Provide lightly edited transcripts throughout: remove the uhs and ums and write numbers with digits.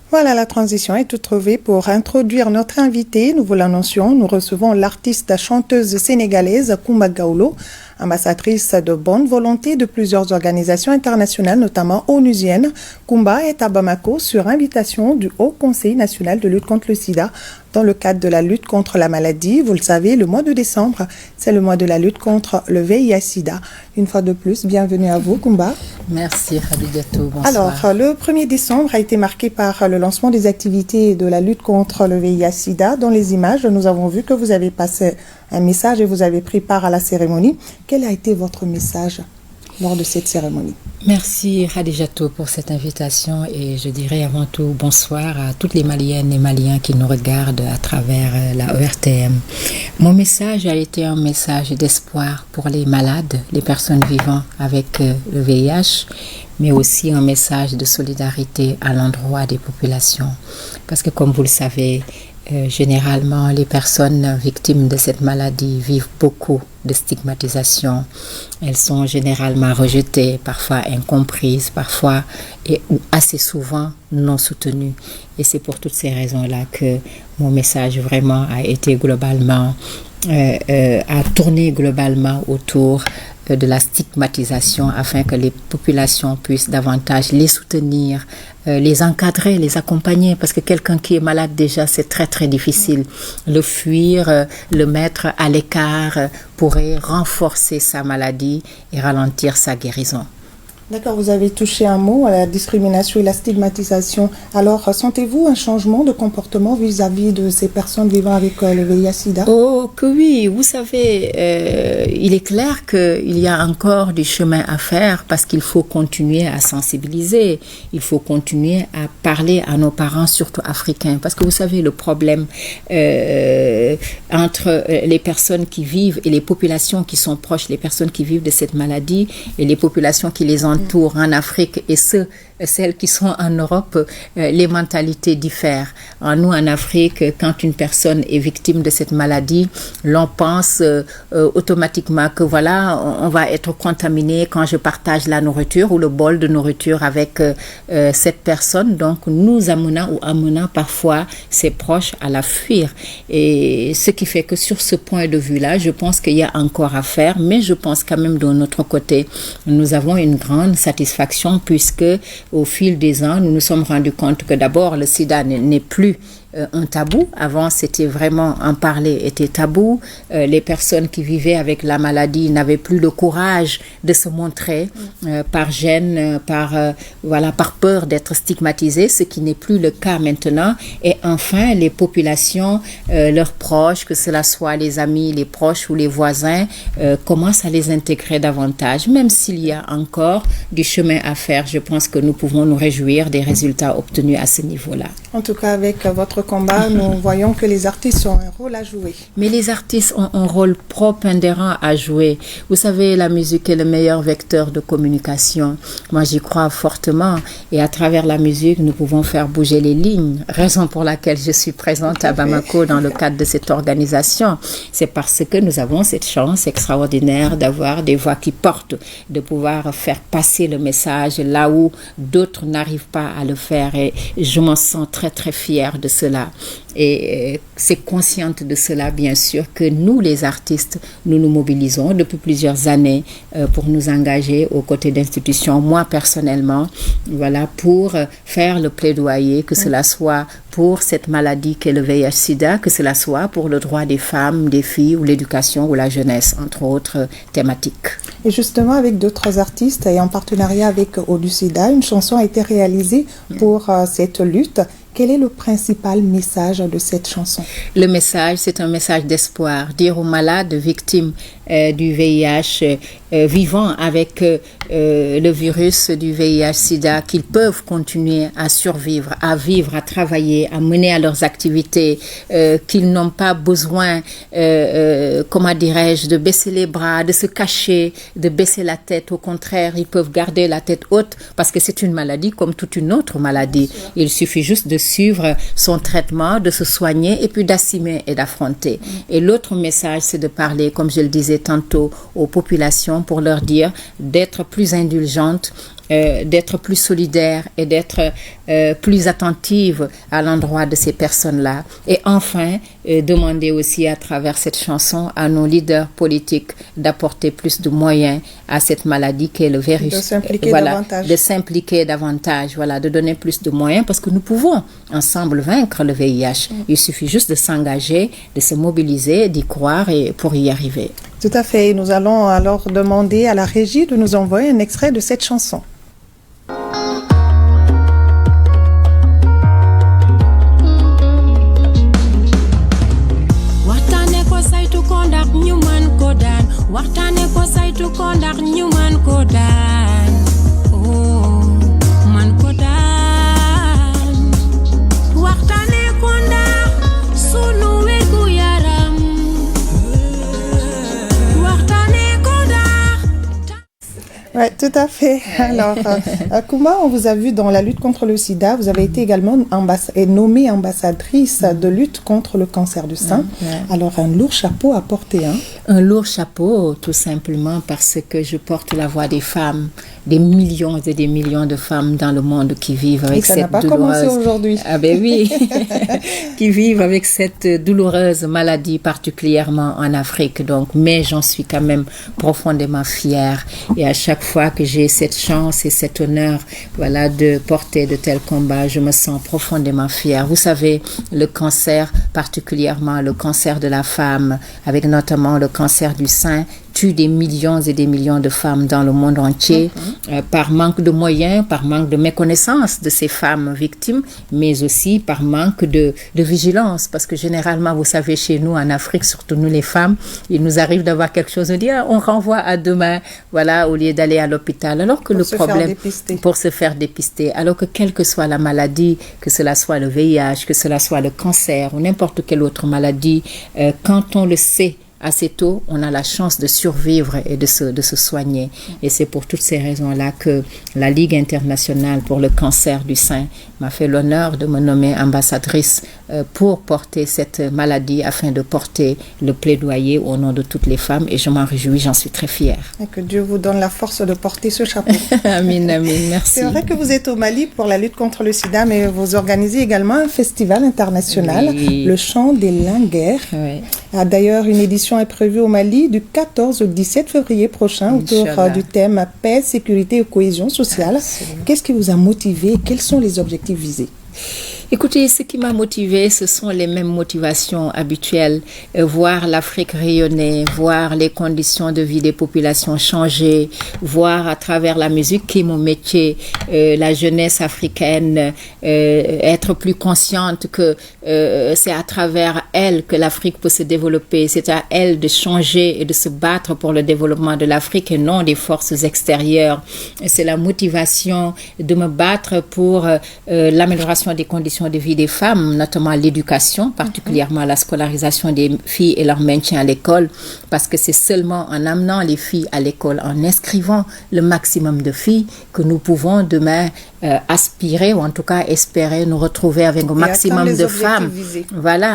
Voilà, la transition est toute trouvée pour introduire notre invité. Nous vous l'annoncions, nous recevons l'artiste chanteuse sénégalaise Coumba Gawlo, ambassadrice de bonne volonté de plusieurs organisations internationales, notamment onusiennes. Coumba est à Bamako sur invitation du Haut Conseil national de lutte contre le sida dans le cadre de la lutte contre la maladie. Vous le savez, le mois de décembre, c'est le mois de la lutte contre le VIH-Sida. Une fois de plus, bienvenue à vous, Coumba. Merci, Khadijatou. Bonsoir. Alors, le 1er décembre a été marqué par le lancement des activités de la lutte contre le VIH-Sida. Dans les images, nous avons vu que vous avez passé un message et vous avez pris part à la cérémonie. Quel a été votre message lors de cette cérémonie? Merci Khadijatou pour cette invitation et je dirais avant tout bonsoir à toutes les Maliennes et Maliens qui nous regardent à travers la ORTM. Mon message a été un message d'espoir pour les malades, les personnes vivant avec le VIH, mais aussi un message de solidarité à l'endroit des populations. Parce que comme vous le savez, généralement, les personnes victimes de cette maladie vivent beaucoup de stigmatisation. Elles sont généralement rejetées, parfois incomprises, parfois ou assez souvent non soutenues. Et c'est pour toutes ces raisons-là que mon message vraiment a été globalement, a tourné globalement autour de la stigmatisation afin que les populations puissent davantage les soutenir, les encadrer, les accompagner, parce que quelqu'un qui est malade déjà, c'est très très difficile. Le fuir, le mettre à l'écart pourrait renforcer sa maladie et ralentir sa guérison. D'accord, vous avez touché un mot, la discrimination et la stigmatisation. Alors, sentez-vous un changement de comportement vis-à-vis de ces personnes vivant avec le VIH-Sida? Oh, que oui, vous savez, il est clair qu'il y a encore du chemin à faire parce qu'il faut continuer à sensibiliser, il faut continuer à parler à nos parents, surtout africains, parce que vous savez, le problème entre les personnes qui vivent et les populations qui sont proches, les personnes qui vivent de cette maladie et les populations qui les entourent en Afrique et celles qui sont en Europe, les mentalités diffèrent. Nous, en Afrique, quand une personne est victime de cette maladie, l'on pense automatiquement que voilà, on va être contaminé quand je partage la nourriture ou le bol de nourriture avec cette personne. Donc, nous amenons parfois ses proches à la fuir. Et ce qui fait que sur ce point de vue-là, je pense qu'il y a encore à faire, mais je pense quand même de notre côté, nous avons une grande satisfaction puisque au fil des ans, nous nous sommes rendus compte que d'abord, le sida n'est plus un tabou. Avant, c'était vraiment, en parler était tabou. Les personnes qui vivaient avec la maladie n'avaient plus le courage de se montrer par gêne, par peur d'être stigmatisées, ce qui n'est plus le cas maintenant. Et enfin, les populations, leurs proches, que cela soit les amis, les proches ou les voisins, commencent à les intégrer davantage. Même s'il y a encore du chemin à faire, je pense que nous pouvons nous réjouir des résultats obtenus à ce niveau-là. En tout cas, avec votre combat, nous voyons que les artistes ont un rôle à jouer. Mais les artistes ont un rôle propre à jouer. Vous savez, la musique est le meilleur vecteur de communication. Moi, j'y crois fortement. Et à travers la musique, nous pouvons faire bouger les lignes. Raison pour laquelle je suis présente à Bamako dans le cadre de cette organisation. C'est parce que nous avons cette chance extraordinaire d'avoir des voix qui portent, de pouvoir faire passer le message là où d'autres n'arrivent pas à le faire. Et je m'en sens très, très fière de cela. Et c'est consciente de cela, bien sûr, que nous, les artistes, nous nous mobilisons depuis plusieurs années pour nous engager aux côtés d'institutions. Moi, personnellement, voilà, pour faire le plaidoyer, que cela soit pour cette maladie qu'est le VIH-Sida, que cela soit pour le droit des femmes, des filles ou l'éducation ou la jeunesse, entre autres thématiques. Et justement, avec d'autres artistes et en partenariat avec ODU-SIDA, une chanson a été réalisée pour cette lutte. Quel est le principal message de cette chanson? Le message, c'est un message d'espoir. Dire aux malades victimes du VIH, vivant avec le virus du VIH-Sida, qu'ils peuvent continuer à survivre, à vivre, à travailler, à mener à leurs activités, qu'ils n'ont pas besoin, comment dirais-je, de baisser les bras, de se cacher, de baisser la tête. Au contraire, ils peuvent garder la tête haute parce que c'est une maladie comme toute une autre maladie. Il suffit juste de suivre son traitement, de se soigner et puis d'assumer et d'affronter. Et l'autre message, c'est de parler, comme je le disais tantôt, aux populations pour leur dire d'être plus indulgentes d'être plus solidaire et d'être plus attentive à l'endroit de ces personnes-là. Et enfin, demander aussi à travers cette chanson à nos leaders politiques d'apporter plus de moyens à cette maladie qu'est le virus. De s'impliquer davantage. De s'impliquer davantage, de donner plus de moyens parce que nous pouvons ensemble vaincre le VIH. Il suffit juste de s'engager, de se mobiliser, d'y croire et pour y arriver. Tout à fait. Nous allons alors demander à la régie de nous envoyer un extrait de cette chanson. Oui, tout à fait. Alors, Kouma, on vous a vu dans la lutte contre le sida. Vous avez été également nommée ambassadrice de lutte contre le cancer du sein. Alors, un lourd chapeau à porter. Un lourd chapeau, tout simplement parce que je porte la voix des femmes, des millions et des millions de femmes dans le monde qui vivent avec cette douloureuse... Ça n'a pas commencé aujourd'hui. Ah ben oui, qui vivent avec cette douloureuse maladie, particulièrement en Afrique. Donc, mais j'en suis quand même profondément fière. Et à chaque fois que j'ai cette chance et cet honneur, de porter de tels combats, je me sens profondément fière. Vous savez, le cancer, particulièrement le cancer de la femme, avec notamment le cancer du sein, tue des millions et des millions de femmes dans le monde entier par manque de moyens, par manque de méconnaissance de ces femmes victimes, mais aussi par manque de vigilance. Parce que généralement, vous savez, chez nous, en Afrique, surtout nous les femmes, il nous arrive d'avoir quelque chose, on dit, on renvoie à demain, au lieu d'aller à l'hôpital. Alors que pour se faire dépister, alors que quelle que soit la maladie, que cela soit le VIH, que cela soit le cancer ou n'importe quelle autre maladie, quand on le sait, assez tôt, on a la chance de survivre et de se soigner. Et c'est pour toutes ces raisons-là que la Ligue internationale pour le cancer du sein m'a fait l'honneur de me nommer ambassadrice pour porter cette maladie afin de porter le plaidoyer au nom de toutes les femmes. Et je m'en réjouis, j'en suis très fière. Et que Dieu vous donne la force de porter ce chapeau. Amin, amin, merci. C'est vrai que vous êtes au Mali pour la lutte contre le sida, mais vous organisez également un festival international, le Chant des Linguères. Oui. D'ailleurs, une édition est prévue au Mali du 14 au 17 février prochain autour du thème paix, sécurité et cohésion sociale. Absolument. Qu'est-ce qui vous a motivé? Quels sont les objectifs visés? Écoutez, ce qui m'a motivée, ce sont les mêmes motivations habituelles. Voir l'Afrique rayonner, voir les conditions de vie des populations changer, voir à travers la musique qui est mon métier, la jeunesse africaine, être plus consciente que c'est à travers elle que l'Afrique peut se développer. C'est à elle de changer et de se battre pour le développement de l'Afrique et non des forces extérieures. C'est la motivation de me battre pour l'amélioration des conditions de vie des femmes, notamment l'éducation, particulièrement la scolarisation des filles et leur maintien à l'école, parce que c'est seulement en amenant les filles à l'école, en inscrivant le maximum de filles, que nous pouvons demain aspirer, ou en tout cas espérer nous retrouver avec un maximum de femmes.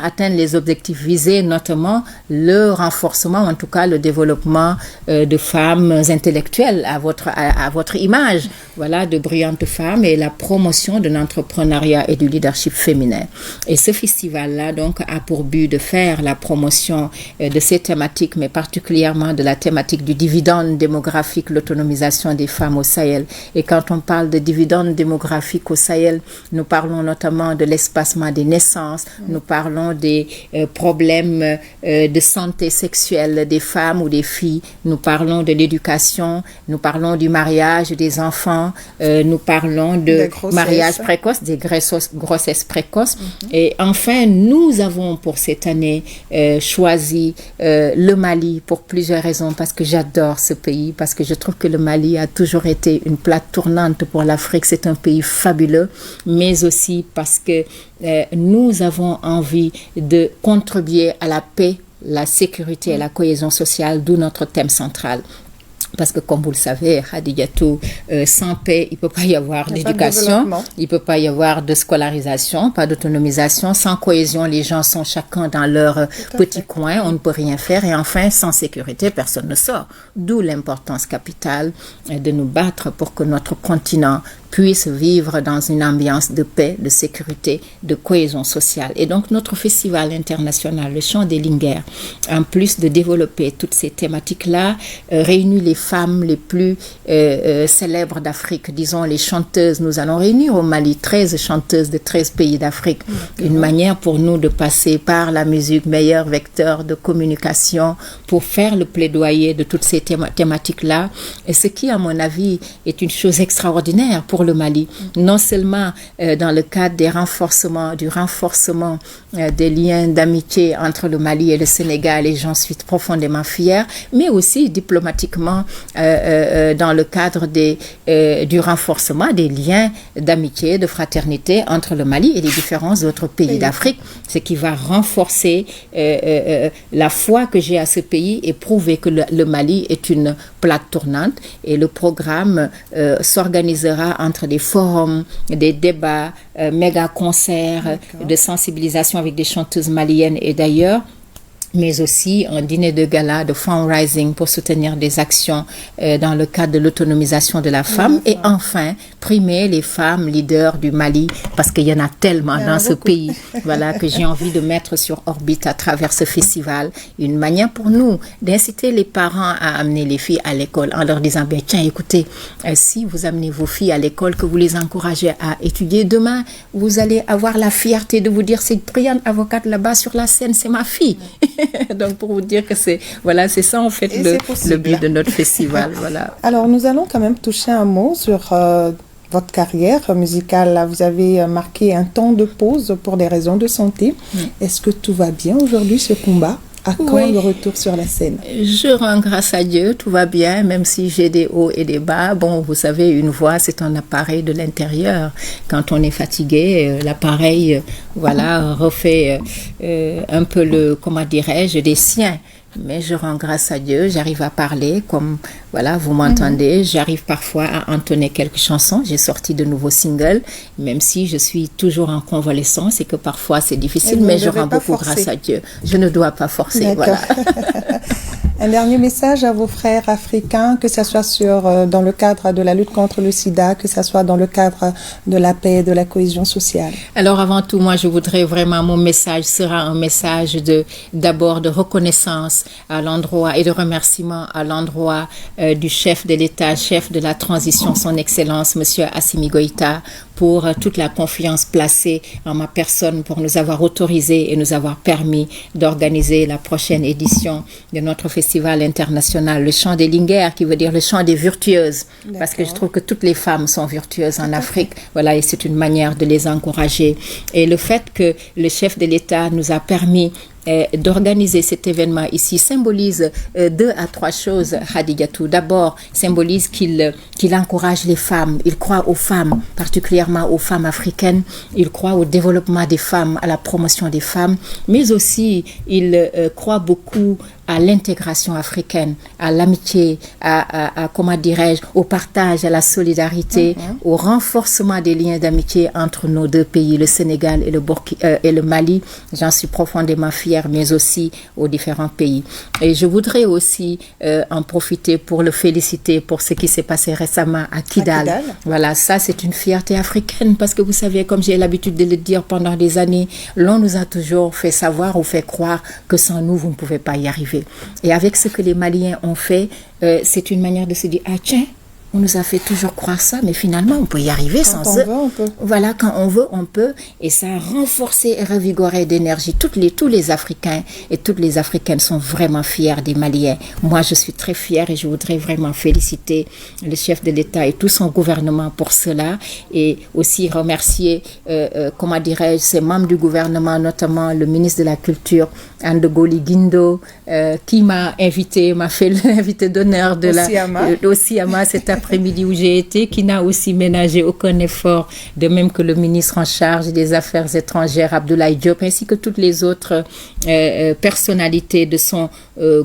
Atteindre les objectifs visés, notamment le renforcement, en tout cas le développement de femmes intellectuelles à votre image, de brillantes femmes, et la promotion de l'entrepreneuriat et du leadership féminin. Et ce festival-là, donc, a pour but de faire la promotion de ces thématiques, mais particulièrement de la thématique du dividende démographique, l'autonomisation des femmes au Sahel. Et quand on parle de dividende démographique au Sahel, nous parlons notamment de l'espacement des naissances, nous parlons des problèmes de santé sexuelle des femmes ou des filles, nous parlons de l'éducation, nous parlons du mariage des enfants, nous parlons de mariage précoce, des grossesses précoces. Et enfin, nous avons pour cette année choisi le Mali pour plusieurs raisons, parce que j'adore ce pays, parce que je trouve que le Mali a toujours été une plaque tournante pour l'Afrique. C'est un pays fabuleux, mais aussi parce que nous avons envie de contribuer à la paix, la sécurité et la cohésion sociale, d'où notre thème central. Parce que comme vous le savez, Hadijatou, sans paix, il ne peut pas y avoir d'éducation, il ne peut pas y avoir de scolarisation, pas d'autonomisation. Sans cohésion, les gens sont chacun dans leur petit coin, on ne peut rien faire. Et enfin, sans sécurité, personne ne sort. D'où l'importance capitale de nous battre pour que notre continent puisse vivre dans une ambiance de paix, de sécurité, de cohésion sociale. Et donc, notre festival international, le Chant des Linguères, en plus de développer toutes ces thématiques-là, réunit les femmes les plus célèbres d'Afrique, disons les chanteuses. Nous allons réunir au Mali 13 chanteuses de 13 pays d'Afrique. Une manière pour nous de passer par la musique, meilleur vecteur de communication, pour faire le plaidoyer de toutes ces thématiques-là. Et ce qui, à mon avis, est une chose extraordinaire pour le Mali, non seulement dans le cadre du renforcement des liens d'amitié entre le Mali et le Sénégal, et j'en suis profondément fière, mais aussi diplomatiquement dans le cadre du renforcement des liens d'amitié, de fraternité entre le Mali et les différents autres pays d'Afrique, ce qui va renforcer la foi que j'ai à ce pays et prouver que le Mali est une plaque tournante. Et le programme s'organisera entre des forums, des débats, méga concerts de sensibilisation avec des chanteuses maliennes et d'ailleurs, mais aussi un dîner de gala de fundraising pour soutenir des actions dans le cadre de l'autonomisation de la femme et enfin primer les femmes leaders du Mali parce qu'il y en a tellement dans ce pays, voilà, que j'ai envie de mettre sur orbite à travers ce festival, une manière pour nous d'inciter les parents à amener les filles à l'école en leur disant, ben tiens, écoutez, si vous amenez vos filles à l'école, que vous les encouragez à étudier, demain, vous allez avoir la fierté de vous dire, cette brillante avocate là-bas sur la scène, c'est ma fille. Donc pour vous dire que c'est ça en fait le but de notre festival. Voilà. Alors nous allons quand même toucher un mot sur votre carrière musicale. Là, vous avez marqué un temps de pause pour des raisons de santé. Est-ce que tout va bien aujourd'hui, ce combat? À quand le retour sur la scène? Je rends grâce à Dieu, tout va bien, même si j'ai des hauts et des bas. Bon, vous savez, une voix, c'est un appareil de l'intérieur. Quand on est fatigué, l'appareil, refait un peu comment dirais-je, des siens. Mais je rends grâce à Dieu, j'arrive à parler comme, vous m'entendez, j'arrive parfois à entonner quelques chansons, j'ai sorti de nouveaux singles, même si je suis toujours en convalescence et que parfois c'est difficile, mais je rends beaucoup grâce à Dieu. Je ne dois pas forcer, voilà. Un dernier message à vos frères africains, que ce soit dans le cadre de la lutte contre le sida, que ce soit dans le cadre de la paix et de la cohésion sociale. Alors avant tout, moi je voudrais vraiment, mon message sera un message d'abord de reconnaissance à l'endroit et de remerciement à l'endroit du chef de l'État, chef de la transition, son Excellence, Monsieur Assimi Goïta, pour toute la confiance placée en ma personne, pour nous avoir autorisé et nous avoir permis d'organiser la prochaine édition de notre festival international, le Chant des Linguères, qui veut dire le chant des virtueuses, parce que je trouve que toutes les femmes sont virtueuses en Afrique, et c'est une manière de les encourager. Et le fait que le chef de l'État nous a permis d'organiser cet événement ici symbolise 2 à 3 choses, Hadijatou. D'abord, symbolise qu'il encourage les femmes, il croit aux femmes, particulièrement aux femmes africaines, il croit au développement des femmes, à la promotion des femmes, mais aussi il croit beaucoup à l'intégration africaine, à l'amitié, à comment dirais-je, au partage, à la solidarité, au renforcement des liens d'amitié entre nos 2 pays, le Sénégal et le Mali. J'en suis profondément fière, mais aussi aux différents pays. Et je voudrais aussi en profiter pour le féliciter pour ce qui s'est passé récemment à Kidal. Voilà, ça c'est une fierté africaine parce que vous savez, comme j'ai l'habitude de le dire pendant des années, l'on nous a toujours fait savoir ou fait croire que sans nous, vous ne pouvez pas y arriver. Et avec ce que les Maliens ont fait, c'est une manière de se dire, ah tiens, on nous a fait toujours croire ça, mais finalement, on peut y arriver sans eux. Quand on veut, on peut. Voilà, quand on veut, on peut. Et ça a renforcé et revigoré d'énergie. Tous les Africains et toutes les Africaines sont vraiment fiers des Maliens. Moi, je suis très fière et je voudrais vraiment féliciter le chef de l'État et tout son gouvernement pour cela. Et aussi remercier, ses membres du gouvernement, notamment le ministre de la Culture, Andegoli Guindo, qui m'a fait l'invité d'honneur au Siama cet après-midi où j'ai été, qui n'a aussi ménagé aucun effort, de même que le ministre en charge des Affaires étrangères, Abdoulaye Diop, ainsi que toutes les autres personnalités de son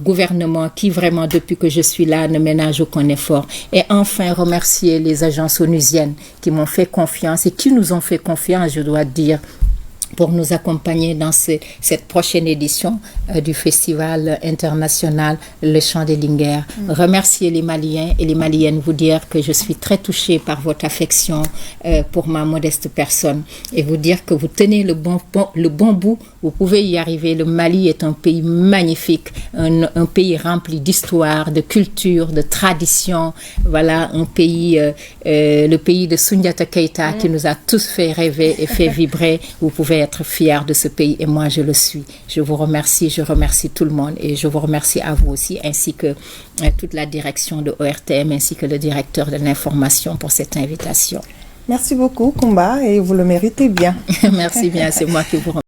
gouvernement qui vraiment, depuis que je suis là, ne ménagent aucun effort. Et enfin, remercier les agences onusiennes qui m'ont fait confiance et qui nous ont fait confiance, je dois dire, pour nous accompagner dans cette prochaine édition du Festival international Le Chant des Linguères. Remercier les Maliens et les Maliennes, vous dire que je suis très touchée par votre affection pour ma modeste personne et vous dire que vous tenez le bon bout, vous pouvez y arriver. Le Mali est un pays magnifique, un pays rempli d'histoire, de culture, de tradition. Voilà, un pays, le pays de Soundiata Keita qui nous a tous fait rêver et fait vibrer. Vous pouvez être fiers de ce pays et moi je le suis. Je vous remercie, je remercie tout le monde et je vous remercie à vous aussi, ainsi que toute la direction de ORTM ainsi que le directeur de l'information pour cette invitation. Merci beaucoup Kumba et vous le méritez bien. Merci bien, c'est moi qui vous remercie.